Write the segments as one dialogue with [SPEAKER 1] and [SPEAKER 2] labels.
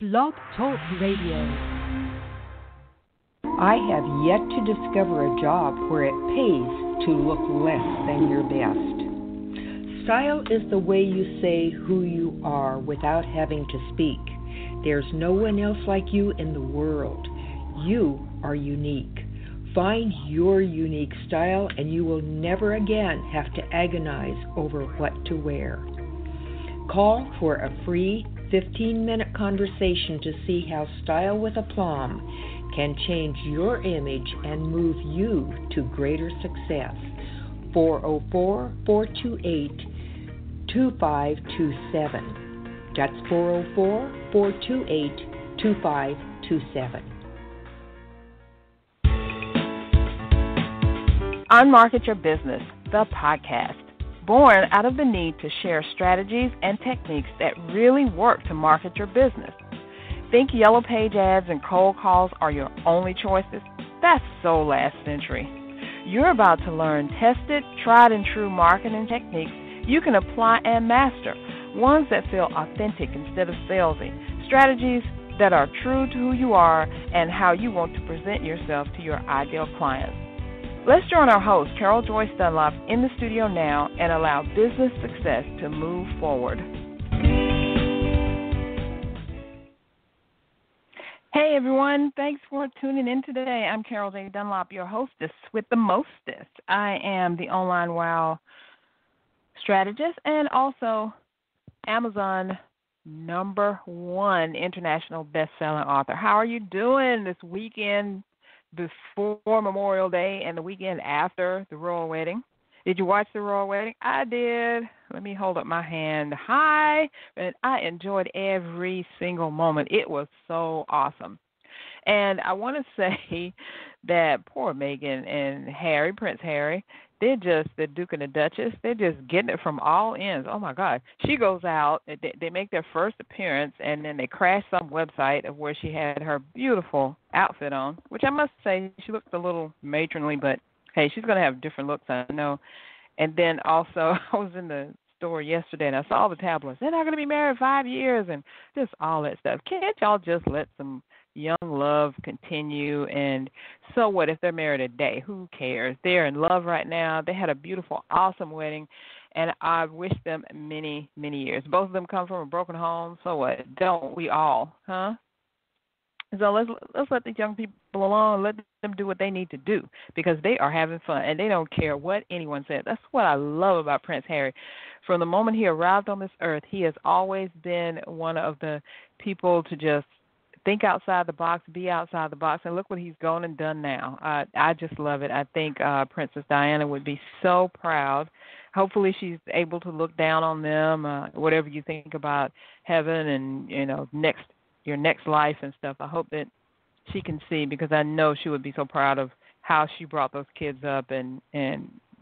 [SPEAKER 1] Blog Talk Radio.
[SPEAKER 2] I have yet to discover a job where it pays to look less than your best. Style is the way you say who you are without having to speak. There's no one else like you in the world. You are unique. Find your unique style and you will never again have to agonize over what to wear. Call for a free 15-minute conversation to see how Style with Aplomb can change your image and move you to greater success. 404-428-2527. That's 404-428-2527.
[SPEAKER 3] Unmarket Your Business, the podcast, born out of the need to share strategies and techniques that really work to market your business. Think yellow page ads and cold calls are your only choices? That's so last century. You're about to learn tested, tried and true marketing techniques you can apply and master, ones that feel authentic instead of salesy, strategies that are true to who you are and how you want to present yourself to your ideal clients. Let's join our host, Carol Joyce Dunlop, in the studio now and allow business success to move forward. Hey, everyone. Thanks for tuning in today. I'm Carol J. Dunlop, your hostess with the mostest. I am the online WOW strategist and also Amazon #1 international best-selling author. How are you doing this weekend before Memorial Day and the weekend after the royal wedding? Did you watch the royal wedding? I did. Let me hold up my hand high. And I enjoyed every single moment. It was so awesome. And I want to say that poor Meghan and Harry, Prince Harry, they're just the Duke and the Duchess. They're just getting it from all ends. Oh, my God. She goes out. They make their first appearance, and then they crash some website of where she had her beautiful outfit on, which I must say she looked a little matronly, but, hey, she's going to have different looks, I know. And then also I was in the store yesterday, and I saw the tabloids. They're not going to be married 5 years and just all that stuff. Can't y'all just let some young love continue? And so what if they're married a day? Who cares? They're in love right now. They had a beautiful, awesome wedding, and I wish them many, many years. Both of them come from a broken home. So what? Don't we all, huh? So let's let the young people alone. Let them do what they need to do because they are having fun, and they don't care what anyone says. That's what I love about Prince Harry. From the moment he arrived on this earth, he has always been one of the people to just think outside the box, be outside the box, and look what he's gone and done now. I just love it. I think Princess Diana would be so proud. Hopefully she's able to look down on them, whatever you think about heaven and, your next life and stuff. I hope that she can see, because I know she would be so proud of how she brought those kids up and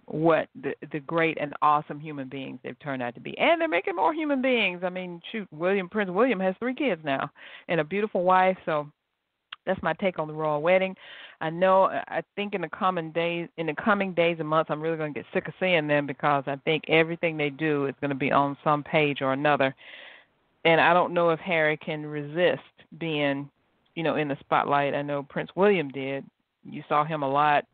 [SPEAKER 3] what the great and awesome human beings they've turned out to be. And they're making more human beings. I mean, shoot, Prince William has 3 kids now and a beautiful wife. So that's my take on the royal wedding. I think in the coming days and months, I'm really going to get sick of seeing them because I think everything they do is going to be on some page or another. And I don't know if Harry can resist being, in the spotlight. I know Prince William did. You saw him a lot,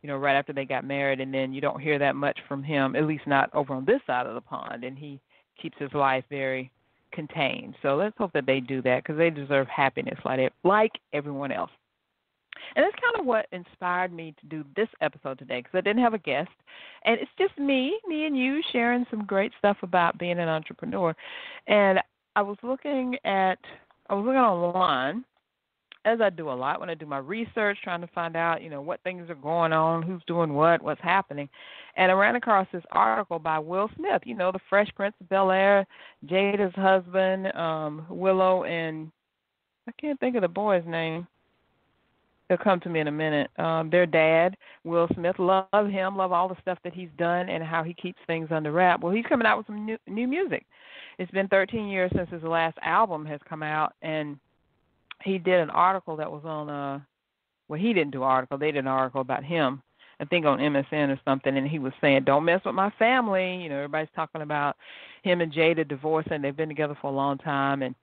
[SPEAKER 3] right after they got married, and then you don't hear that much from him, at least not over on this side of the pond, and he keeps his life very contained. So let's hope that they do that because they deserve happiness like everyone else. And that's kind of what inspired me to do this episode today because I didn't have a guest, and it's just me and you sharing some great stuff about being an entrepreneur. And I was looking online, as I do a lot when I do my research, trying to find out, what things are going on, who's doing what's happening. And I ran across this article by Will Smith, the Fresh Prince of Bel-Air, Jada's husband, Willow, and I can't think of the boy's name. It'll come to me in a minute. Their dad, Will Smith, love him, love all the stuff that he's done and how he keeps things under wrap. Well, he's coming out with some new music. It's been 13 years since his last album has come out, and he did an article that was on, he didn't do an article. They did an article about him, I think on MSN or something, and he was saying, don't mess with my family. Everybody's talking about him and Jada divorcing. They've been together for a long time, and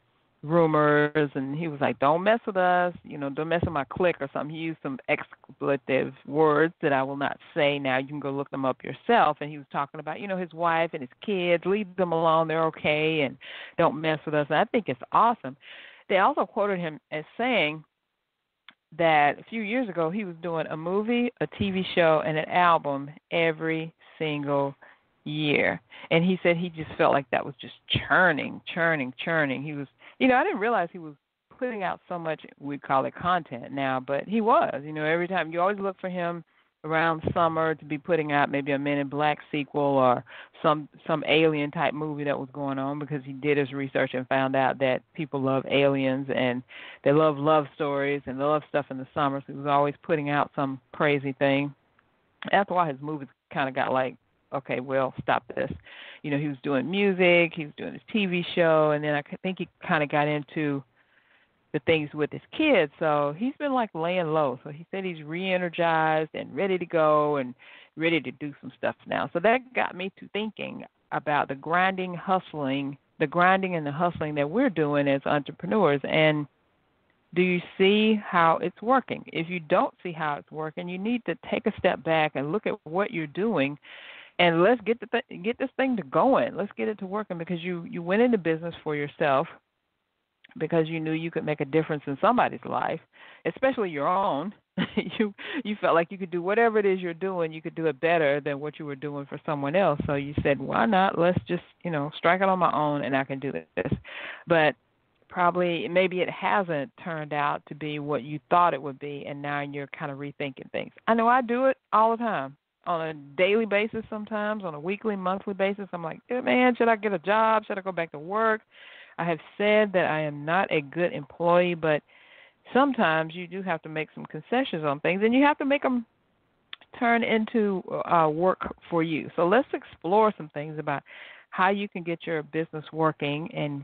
[SPEAKER 3] rumors, and he was like, don't mess with us, don't mess with my clique or something. He used some expletive words that I will not say now. You can go look them up yourself. And he was talking about, his wife and his kids, leave them alone, they're okay, and don't mess with us. And I think it's awesome. They also quoted him as saying that a few years ago he was doing a movie, a TV show, and an album every single year. And he said he just felt like that was just churning. He was, I didn't realize he was putting out so much, we call it content now, but he was. Every time you always look for him around summer to be putting out maybe a Men in Black sequel or some alien type movie that was going on, because he did his research and found out that people love aliens and they love stories and they love stuff in the summer. So he was always putting out some crazy thing. After a while, his movies kind of got like, okay, well, stop this. He was doing music, he was doing his TV show, and then I think he kind of got into the things with his kids. So he's been like laying low. So he said he's re-energized and ready to go and ready to do some stuff now. So that got me to thinking about the grinding and the hustling that we're doing as entrepreneurs. And do you see how it's working? If you don't see how it's working, you need to take a step back and look at what you're doing. And let's get this thing to going. Let's get it to working, because you went into business for yourself because you knew you could make a difference in somebody's life, especially your own. You felt like you could do whatever it is you're doing, you could do it better than what you were doing for someone else. So you said, why not? Let's just, strike it on my own and I can do this. But maybe it hasn't turned out to be what you thought it would be, and now you're kind of rethinking things. I know I do it all the time. On a daily basis sometimes, on a weekly, monthly basis. I'm like, man, should I get a job? Should I go back to work? I have said that I am not a good employee, but sometimes you do have to make some concessions on things, and you have to make them turn into work for you. So let's explore some things about how you can get your business working and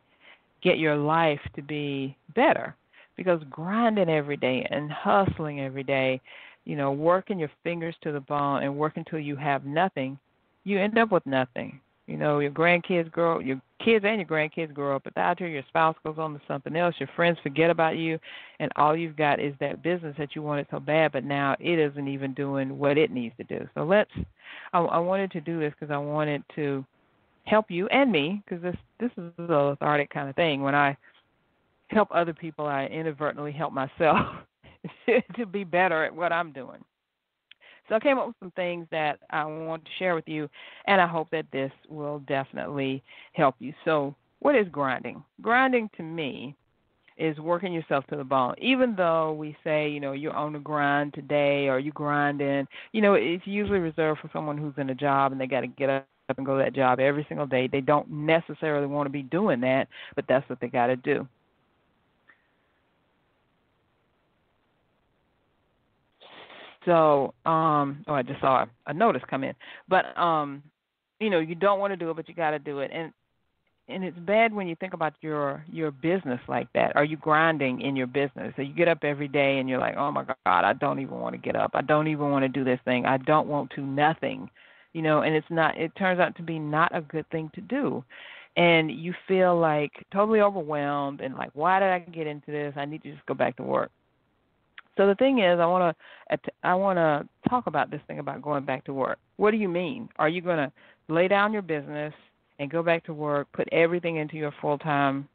[SPEAKER 3] get your life to be better, because grinding every day and hustling every day, working your fingers to the bone and working till you have nothing, you end up with nothing. Your kids and your grandkids grow up without you, your spouse goes on to something else, your friends forget about you, and all you've got is that business that you wanted so bad, but now it isn't even doing what it needs to do. So I wanted to do this because I wanted to help you and me, because this is a cathartic kind of thing. When I help other people, I inadvertently help myself to be better at what I'm doing. So I came up with some things that I want to share with you, and I hope that this will definitely help you. So what is grinding? Grinding to me is working yourself to the bone. Even though we say, you're on the grind today or you grinding, it's usually reserved for someone who's in a job and they got to get up and go to that job every single day. They don't necessarily want to be doing that, but that's what they got to do. So, I just saw a notice come in. But, you don't want to do it, but you got to do it. And it's bad when you think about your business like that. Are you grinding in your business? So you get up every day and you're like, oh, my God, I don't even want to get up. I don't even want to do this thing. I don't want to nothing. And it turns out to be not a good thing to do. And you feel like totally overwhelmed and like, why did I get into this? I need to just go back to work. So the thing is, I want to talk about this thing about going back to work. What do you mean? Are you going to lay down your business and go back to work, put everything into your full-time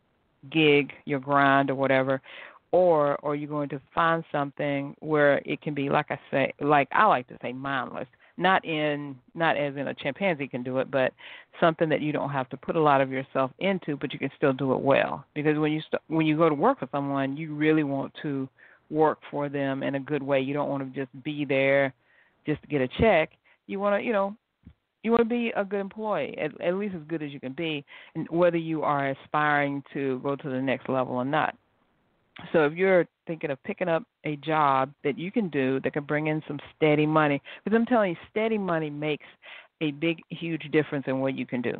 [SPEAKER 3] gig, your grind or whatever, or are you going to find something where it can be, like I like to say, mindless? Not as in a chimpanzee can do it, but something that you don't have to put a lot of yourself into, but you can still do it well. Because when you go to work with someone, you really want to work for them in a good way. You don't want to just be there just to get a check. You want to be a good employee, at least as good as you can be, and whether you are aspiring to go to the next level or not. So if you're thinking of picking up a job that you can do that can bring in some steady money, because I'm telling you, steady money makes a big, huge difference in what you can do.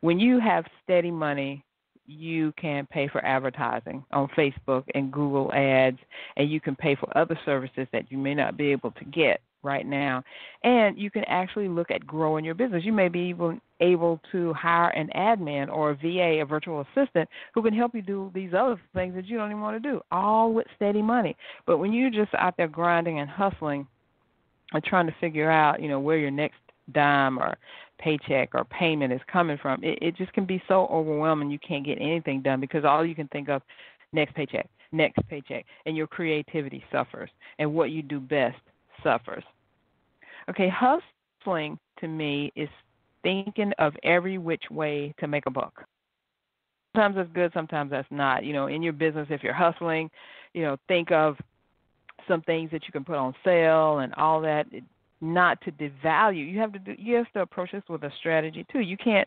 [SPEAKER 3] When you have steady money, you can pay for advertising on Facebook and Google ads, and you can pay for other services that you may not be able to get right now. And you can actually look at growing your business. You may be even able to hire an admin or a VA, a virtual assistant, who can help you do these other things that you don't even want to do, all with steady money. But when you're just out there grinding and hustling and trying to figure out, where your next dime or paycheck or payment is coming from, it just can be so overwhelming you can't get anything done because all you can think of, next paycheck, and your creativity suffers, and what you do best suffers. Okay, hustling to me is thinking of every which way to make a buck. Sometimes that's good, sometimes that's not. In your business, if you're hustling, think of some things that you can put on sale and all that. Not to devalue. You have to approach this with a strategy too. You can't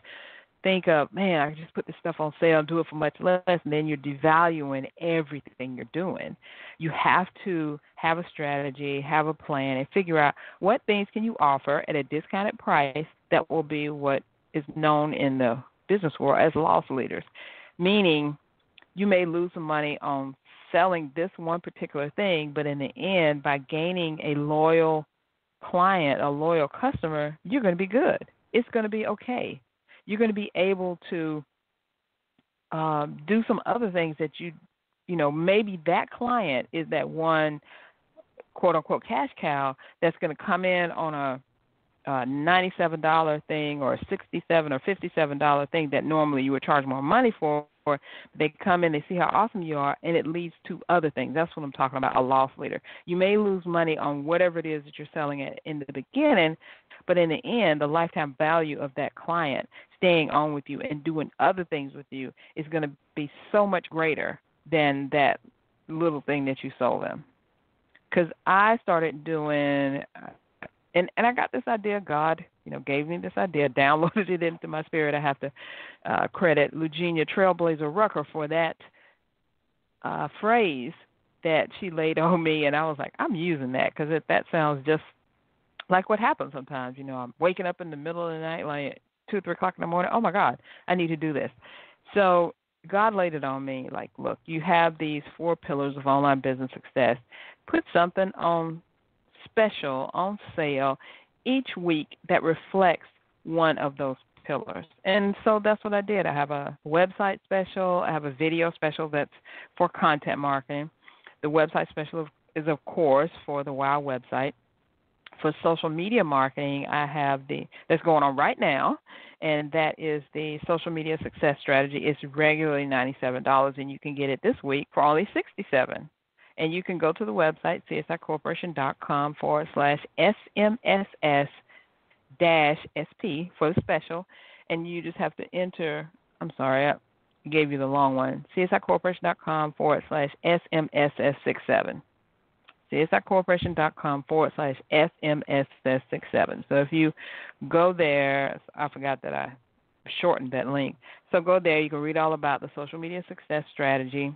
[SPEAKER 3] think of, man, I can just put this stuff on sale and do it for much less, and then you're devaluing everything you're doing. You have to have a strategy, have a plan, and figure out what things can you offer at a discounted price that will be what is known in the business world as loss leaders, meaning you may lose some money on selling this one particular thing, but in the end, by gaining a loyal client, a loyal customer, you're going to be good. It's going to be okay. You're going to be able to do some other things that maybe that client is that one quote-unquote cash cow that's going to come in on a $97 thing or a $67 or $57 thing that normally you would charge more money for. They come in, they see how awesome you are, and it leads to other things. That's what I'm talking about, a loss leader. You may lose money on whatever it is that you're selling it in the beginning, but in the end, the lifetime value of that client staying on with you and doing other things with you is going to be so much greater than that little thing that you sold them. Because I started doing, and I got this idea, God gave me this idea, downloaded it into my spirit. I have to credit Lugenia Trailblazer Rucker for that phrase that she laid on me, and I was like, I'm using that because that sounds just like what happens sometimes. I'm waking up in the middle of the night, like 2 or 3 o'clock in the morning. Oh, my God, I need to do this. So God laid it on me, like, look, you have these 4 pillars of online business success. Put something on special, on sale, each week that reflects one of those pillars. And so that's what I did. I have a website special. I have a video special that's for content marketing. The website special is, of course, for the WOW website. For social media marketing, I have that's going on right now, and that is the social media success strategy. It's regularly $97, and you can get it this week for only $67. And you can go to the website, CSIcorporation.com/SMSS-SP for the special, and you just have to enter, I'm sorry, I gave you the long one, CSIcorporation.com/SMSS67. CSIcorporation.com/SMSS67. So if you go there, I forgot that I shortened that link. So go there, you can read all about the social media success strategy.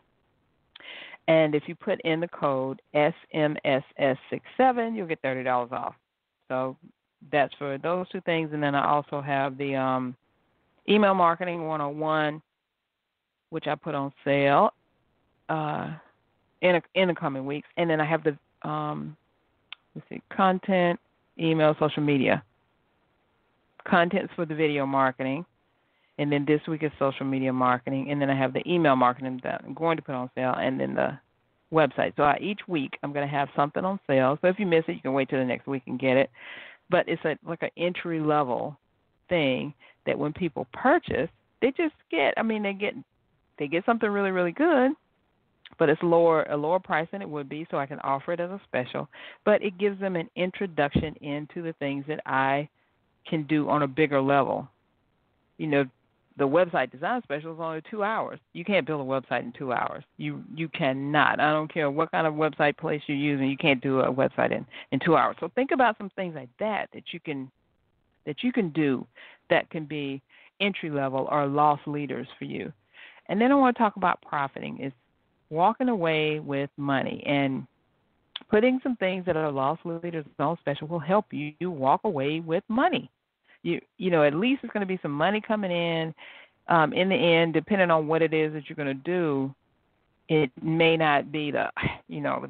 [SPEAKER 3] And if you put in the code SMSS67, you'll get $30 off. So that's for those 2 things. And then I also have the email marketing 101, which I put on sale in the coming weeks. And then I have the content, email, social media. Content's for the video marketing. And then this week is social media marketing. And then I have the email marketing that I'm going to put on sale, and then the website. So each week I'm going to have something on sale. So if you miss it, you can wait till the next week and get it. But it's like an entry-level thing that when people purchase, they just get, they get something really, really good, but it's a lower price than it would be, so I can offer it as a special. But it gives them an introduction into the things that I can do on a bigger level. The website design special is only 2 hours. You can't build a website in 2 hours. You cannot. I don't care what kind of website place you're using. You can't do a website in 2 hours. So think about some things like that you can do that can be entry level or loss leaders for you. And then I want to talk about profiting. Is walking away with money, and putting some things that are loss leaders on special will help you walk away with money. You at least it's going to be some money coming in the end, depending on what it is that you're going to do. It may not be the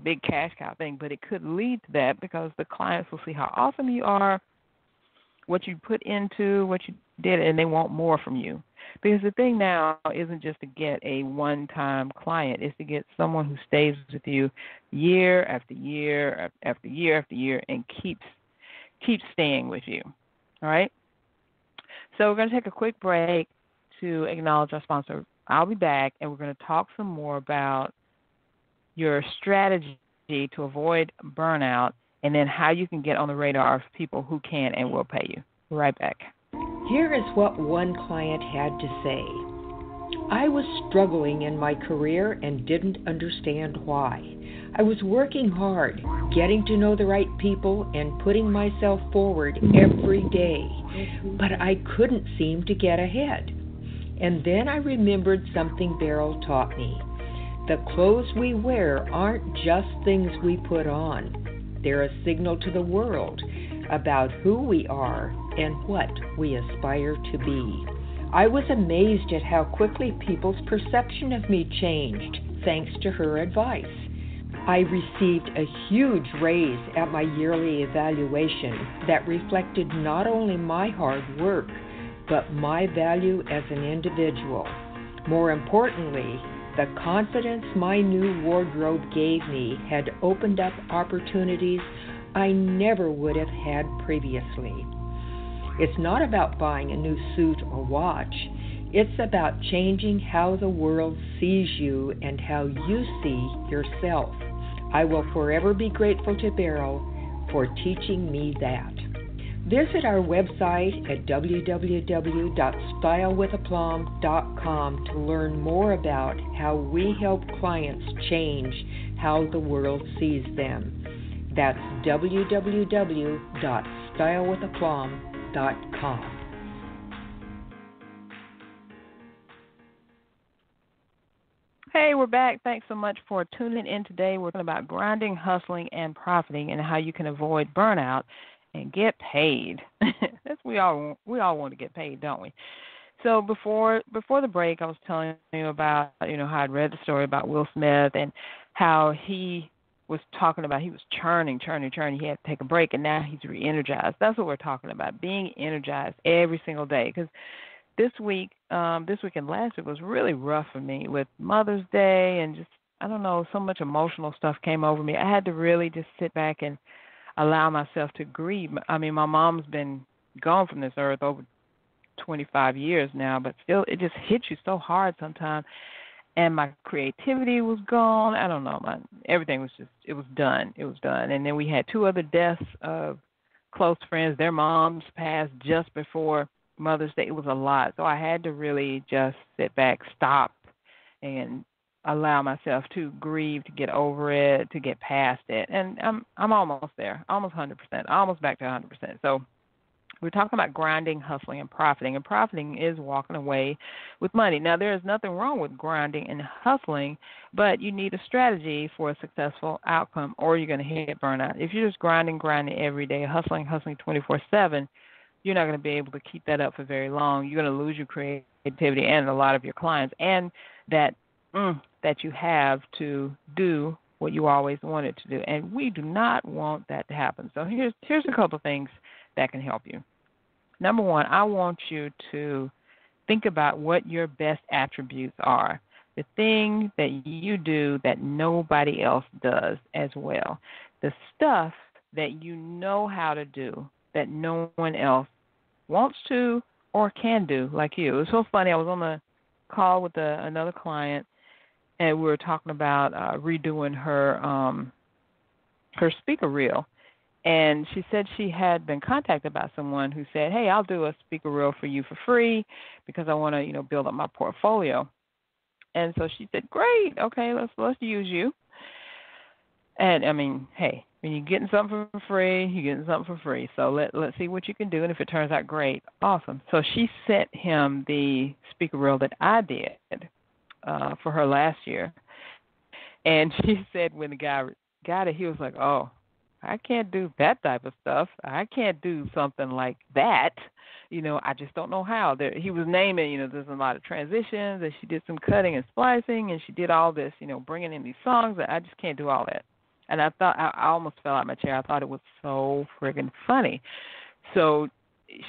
[SPEAKER 3] big cash cow thing, but it could lead to that because the clients will see how awesome you are, what you put into, what you did, and they want more from you. Because the thing now isn't just to get a one-time client. It's to get someone who stays with you year after year after year after year and keeps staying with you. All right? So we're going to take a quick break to acknowledge our sponsor. I'll be back, and we're going to talk some more about your strategy to avoid burnout and then how you can get on the radar of people who can and will pay you. We're right back.
[SPEAKER 2] Here is what one client had to say. I was struggling in my career and didn't understand why. I was working hard, getting to know the right people, and putting myself forward every day, but I couldn't seem to get ahead. And then I remembered something Beryl taught me. The clothes we wear aren't just things we put on. They're a signal to the world about who we are and what we aspire to be. I was amazed at how quickly people's perception of me changed thanks to her advice. I received a huge raise at my yearly evaluation that reflected not only my hard work, but my value as an individual. More importantly, the confidence my new wardrobe gave me had opened up opportunities I never would have had previously. It's not about buying a new suit or watch. It's about changing how the world sees you and how you see yourself. I will forever be grateful to Beryl for teaching me that. Visit our website at www.stylewithaplomb.com to learn more about how we help clients change how the world sees them. That's www.stylewithaplomb.com.
[SPEAKER 3] Hey, we're back. Thanks so much for tuning in today. We're talking about grinding, hustling, and profiting and how you can avoid burnout and get paid. we all want to get paid, don't we? So before the break, I was telling you about how I'd read the story about Will Smith and how he was talking about he was churning. He had to take a break, and now he's re-energized. That's what we're talking about, being energized every single day. Because this week and last week was really rough for me with Mother's Day and just, I don't know, so much emotional stuff came over me. I had to really just sit back and allow myself to grieve. I mean, my mom's been gone from this earth over 25 years now, but still it just hits you so hard sometimes. And my creativity was gone. I don't know. Everything was it was done. It was done. And then we had 2 other deaths of close friends. Their moms passed just before Mother's Day. It was a lot. So I had to really just sit back, stop, and allow myself to grieve, to get over it, to get past it. And I'm almost there, almost 100%, almost back to 100%. So we're talking about grinding, hustling, and profiting. And profiting is walking away with money. Now, there is nothing wrong with grinding and hustling, but you need a strategy for a successful outcome, or you're going to hit burnout. If you're just grinding every day, hustling 24/7, you're not going to be able to keep that up for very long. You're going to lose your creativity and a lot of your clients, and that you have to do what you always wanted to do. And we do not want that to happen. So here's a couple of things that can help you. Number one, I want you to think about what your best attributes are, the thing that you do that nobody else does as well, the stuff that you know how to do that no one else wants to or can do like you. It was so funny. I was on a call with another client, and we were talking about redoing her speaker reel. And she said she had been contacted by someone who said, hey, I'll do a speaker reel for you for free because I want to, build up my portfolio. And so she said, great, okay, let's use you. And, I mean, hey, when you're getting something for free, you're getting something for free. So let's see what you can do, and if it turns out great, awesome. So she sent him the speaker reel that I did for her last year. And she said when the guy got it, he was like, oh, I can't do that type of stuff. I can't do something like that. I just don't know how. He was naming, there's a lot of transitions, and she did some cutting and splicing, and she did all this, bringing in these songs. I just can't do all that. And I thought, I almost fell out of my chair. I thought it was so friggin' funny. So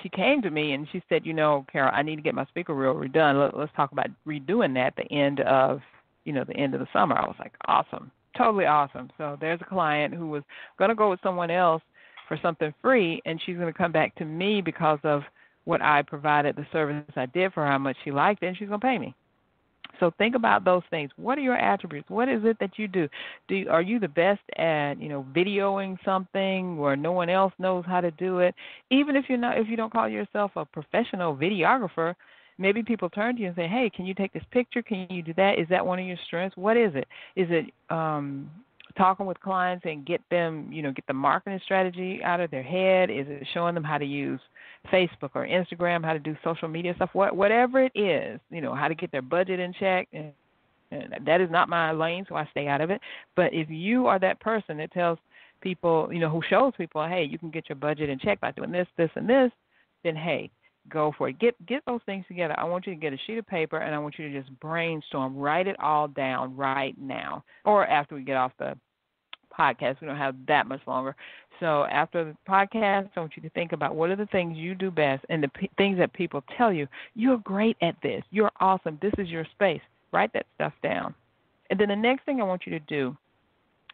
[SPEAKER 3] she came to me and she said, Carol, I need to get my speaker reel redone. Let's talk about redoing that at the end of, the end of the summer. I was like, awesome, totally awesome. So there's a client who was going to go with someone else for something free, and she's going to come back to me because of what I provided, the service I did for her, how much she liked it, and she's going to pay me. So think about those things. What are your attributes? What is it that you do? Are you the best at, videoing something where no one else knows how to do it? Even if you don't call yourself a professional videographer, maybe people turn to you and say, "Hey, can you take this picture? Can you do that? Is that one of your strengths? What is it? Is it talking with clients and get them, get the marketing strategy out of their head? Is it showing them how to use Facebook or Instagram, how to do social media stuff, whatever it is, how to get their budget in check. And that is not my lane, so I stay out of it. But if you are that person that tells people, who shows people, hey, you can get your budget in check by doing this, this, and this, then, hey, go for it. Get those things together. I want you to get a sheet of paper, and I want you to just brainstorm, write it all down right now, or after we get off the podcast. We don't have that much longer. So after the podcast, I want you to think about what are the things you do best and the things that people tell you. You're great at this. You're awesome. This is your space. Write that stuff down. And then the next thing I want you to do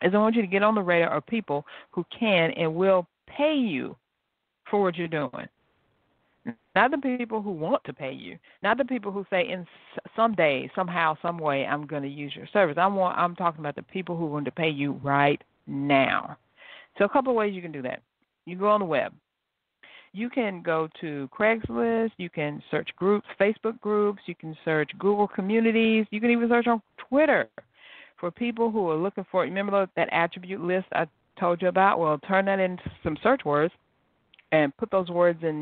[SPEAKER 3] is I want you to get on the radar of people who can and will pay you for what you're doing. Not the people who want to pay you. Not the people who say, in some day, somehow, some way, I'm going to use your service. I'm talking about the people who want to pay you right now. So a couple of ways you can do that. You go on the web. You can go to Craigslist. You can search groups, Facebook groups. You can search Google communities. You can even search on Twitter for people who are looking for, remember that attribute list I told you about? Well, turn that into some search words and put those words in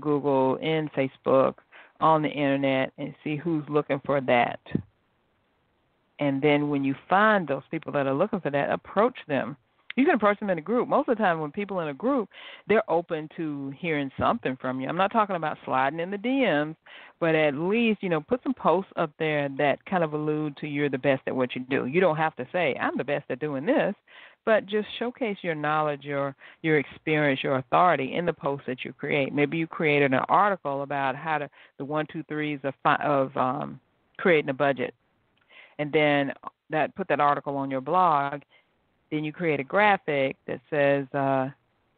[SPEAKER 3] Google, in Facebook, on the Internet, and see who's looking for that. And then when you find those people that are looking for that, approach them. You can approach them in a group. Most of the time when people in a group, they're open to hearing something from you. I'm not talking about sliding in the DMs, but at least, put some posts up there that kind of allude to you're the best at what you do. You don't have to say, I'm the best at doing this, but just showcase your knowledge, your experience, your authority in the posts that you create. Maybe you created an article about how to, the 1, 2, 3s of creating a budget. And then put that article on your blog. Then you create a graphic that says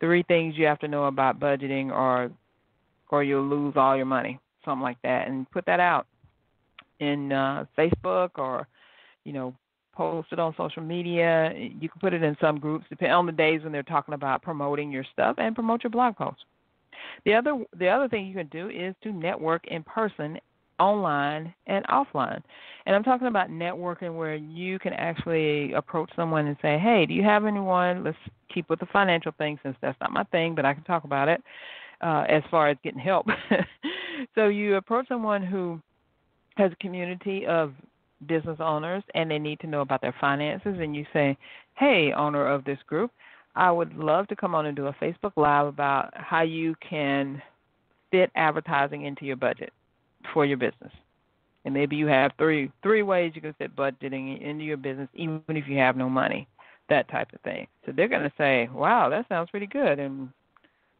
[SPEAKER 3] 3 things you have to know about budgeting, or you'll lose all your money, something like that, and put that out in Facebook, or post it on social media. You can put it in some groups, depending on the days when they're talking about promoting your stuff, and promote your blog posts. The other thing you can do is to network in person, online and offline. And I'm talking about networking where you can actually approach someone and say, hey, do you have anyone? Let's keep with the financial thing since that's not my thing, but I can talk about it as far as getting help. So you approach someone who has a community of business owners and they need to know about their finances, and you say, hey, owner of this group, I would love to come on and do a Facebook Live about how you can fit advertising into your budget for your business. And maybe you have three ways you can fit budgeting into your business, even if you have no money, that type of thing. So they're going to say, wow, that sounds pretty good. And,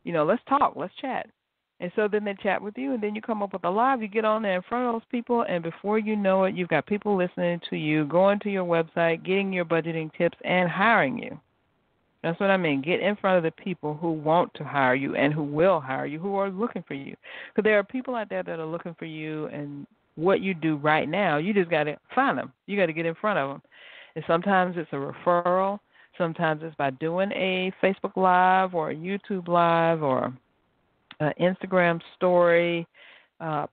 [SPEAKER 3] let's talk, let's chat. And so then they chat with you, and then you come up with a live. You get on there in front of those people, and before you know it, you've got people listening to you, going to your website, getting your budgeting tips, and hiring you. That's what I mean. Get in front of the people who want to hire you and who will hire you, who are looking for you. Because there are people out there that are looking for you and what you do right now. You just got to find them. You got to get in front of them. And sometimes it's a referral. Sometimes it's by doing a Facebook Live or a YouTube Live or an Instagram story,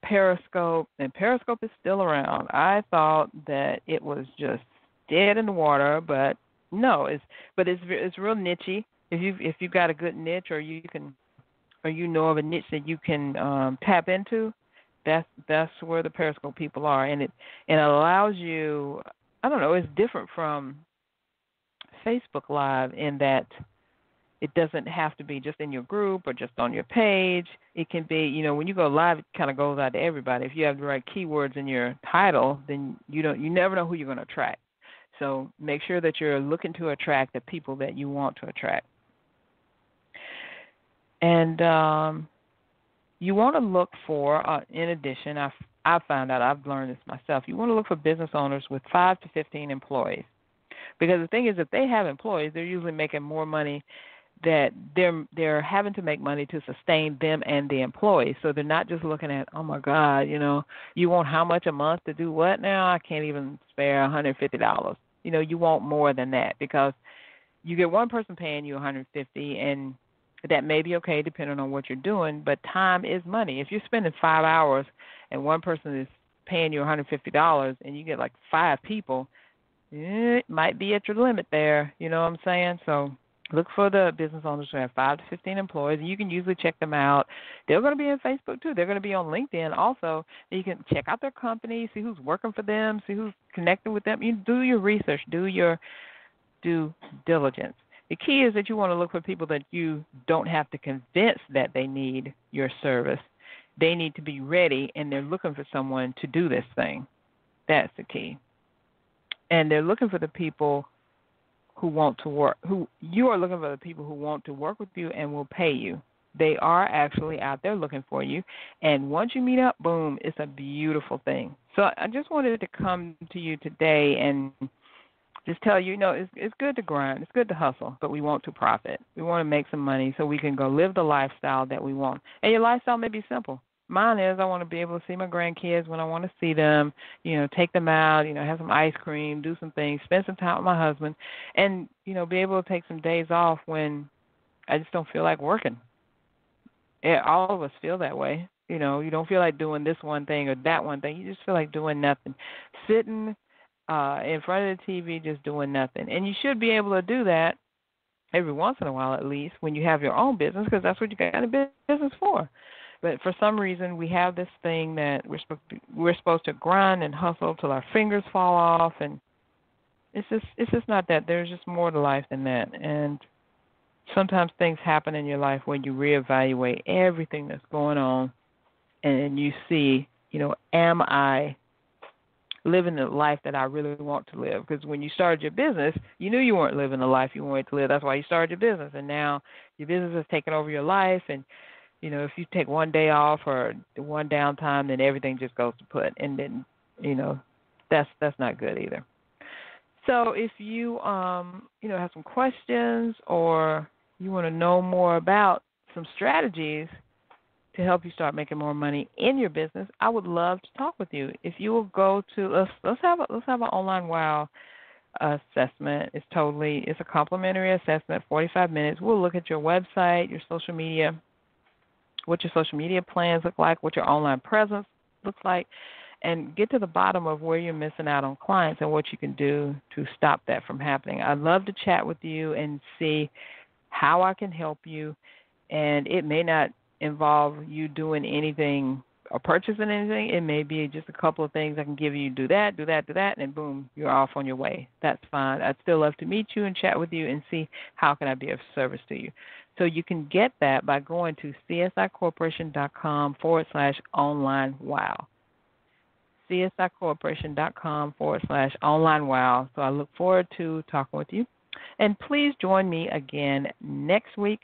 [SPEAKER 3] Periscope. And Periscope is still around. I thought that it was just dead in the water, but no, it's real niche-y. If you've got a good niche, or you know of a niche that you can tap into, that's where the Periscope people are, and it allows you. I don't know. It's different from Facebook Live in that it doesn't have to be just in your group or just on your page. It can be, when you go live, it kind of goes out to everybody. If you have the right keywords in your title, then you never know who you're going to attract. So make sure that you're looking to attract the people that you want to attract. And you want to look for, in addition, I've found out, I've learned this myself, you want to look for business owners with 5 to 15 employees. Because the thing is, if they have employees, they're usually making more money that they're having to make money to sustain them and the employees. So they're not just looking at, oh, my God, you want how much a month to do what now? I can't even spare $150. You want more than that because you get one person paying you $150, and that may be okay depending on what you're doing, but time is money. If you're spending 5 hours and one person is paying you $150 and you get like 5 people, it might be at your limit there. You know what I'm saying? So look for the business owners who have 5 to 15 employees. You can usually check them out. They're going to be on Facebook, too. They're going to be on LinkedIn also. You can check out their company, see who's working for them, see who's connected with them. You do your research, do your due diligence. The key is that you want to look for people that you don't have to convince that they need your service. They need to be ready, and they're looking for someone to do this thing. That's the key. And they're looking for the people who want to work, you are looking for the people who want to work with you and will pay you. They are actually out there looking for you. And once you meet up, boom, it's a beautiful thing. So I just wanted to come to you today and just tell you, it's good to grind. It's good to hustle, but we want to profit. We want to make some money so we can go live the lifestyle that we want. And your lifestyle may be simple. Mine is I want to be able to see my grandkids when I want to see them, take them out, have some ice cream, do some things, spend some time with my husband, and, be able to take some days off when I just don't feel like working. All of us feel that way. You don't feel like doing this one thing or that one thing. You just feel like doing nothing. Sitting in front of the TV just doing nothing. And you should be able to do that every once in a while at least when you have your own business because that's what you got a business for. But for some reason, we have this thing that we're supposed to grind and hustle till our fingers fall off, and it's just not that. There's just more to life than that. And sometimes things happen in your life where you reevaluate everything that's going on, and you see, am I living the life that I really want to live? Because when you started your business, you knew you weren't living the life you wanted to live. That's why you started your business, and now your business has taken over your life, and if you take one day off or one downtime, then everything just goes to put. And then, that's not good either. So if you, have some questions or you want to know more about some strategies to help you start making more money in your business, I would love to talk with you. If you will go to, let's have an online WOW assessment. It's a complimentary assessment, 45 minutes. We'll look at your website, your social media, what your social media plans look like, what your online presence looks like, and get to the bottom of where you're missing out on clients and what you can do to stop that from happening. I'd love to chat with you and see how I can help you, and it may not involve you doing anything or purchasing anything. It may be just a couple of things I can give you. Do that, and then boom, you're off on your way. That's fine. I'd still love to meet you and chat with you and see how can I be of service to you. So you can get that by going to csicorporation.com/online wow. csicorporation.com/online wow. So I look forward to talking with you. And please join me again next week.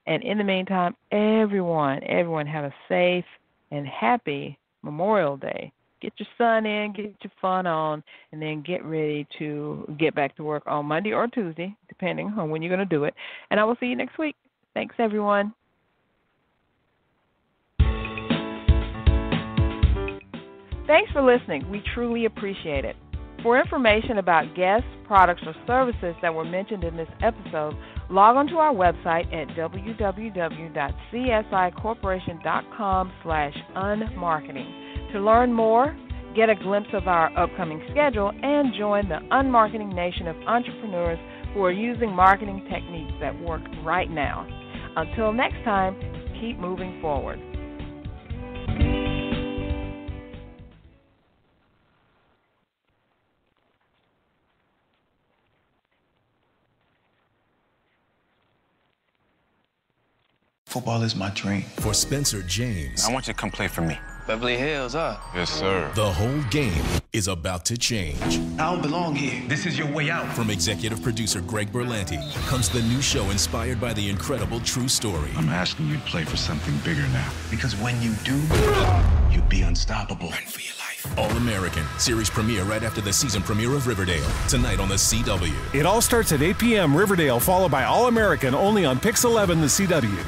[SPEAKER 3] And in the meantime, everyone have a safe and happy Memorial Day. Get your sun in, get your fun on, and then get ready to get back to work on Monday or Tuesday, depending on when you're going to do it. And I will see you next week. Thanks, everyone. Thanks for listening. We truly appreciate it. For information about guests, products, or services that were mentioned in this episode, log on to our website at www.csicorporation.com/unmarketing. To learn more, get a glimpse of our upcoming schedule, and join the unmarketing nation of entrepreneurs who are using marketing techniques that work right now. Until next time, keep moving forward.
[SPEAKER 4] Football is my dream.
[SPEAKER 5] For Spencer James,
[SPEAKER 6] I want you to come play for me.
[SPEAKER 4] Beverly Hills, huh?
[SPEAKER 6] Yes, sir.
[SPEAKER 5] the whole game is about to change.
[SPEAKER 4] I don't belong here. This is your way out.
[SPEAKER 5] From executive producer Greg Berlanti comes the new show inspired by the incredible true story.
[SPEAKER 7] I'm asking you to play for something bigger now.
[SPEAKER 4] Because when you do, you'll be unstoppable.
[SPEAKER 5] Run for your life. All-American. Series premiere right after the season premiere of Riverdale. Tonight on the CW.
[SPEAKER 8] It all starts at 8 p.m. Riverdale, followed by All-American only on Pix 11, the CW.